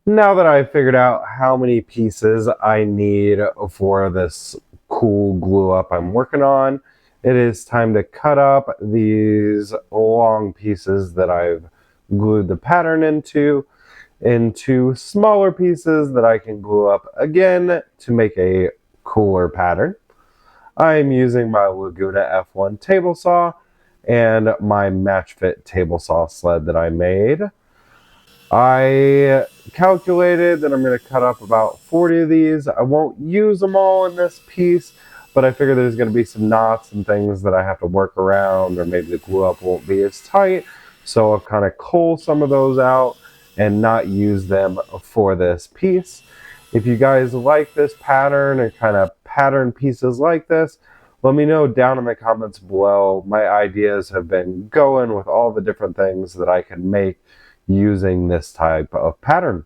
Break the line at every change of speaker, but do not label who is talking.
Now that I've figured out how many pieces I need for this cool glue up I'm working on, it is time to cut up these long pieces that I've glued the pattern into smaller pieces that I can glue up again to make a cooler pattern. I'm using my Laguna F1 table saw and my match fit table saw sled that I made. I calculated that I'm going to cut up about 40 of these. I won't use them all in this piece, but I figure there's going to be some knots and things that I have to work around, or maybe the glue up won't be as tight. So I'll kind of cull some of those out and not use them for this piece. If you guys like this pattern and kind of pattern pieces like this, let me know down in the comments below. My ideas have been going with all the different things that I can make using this type of pattern.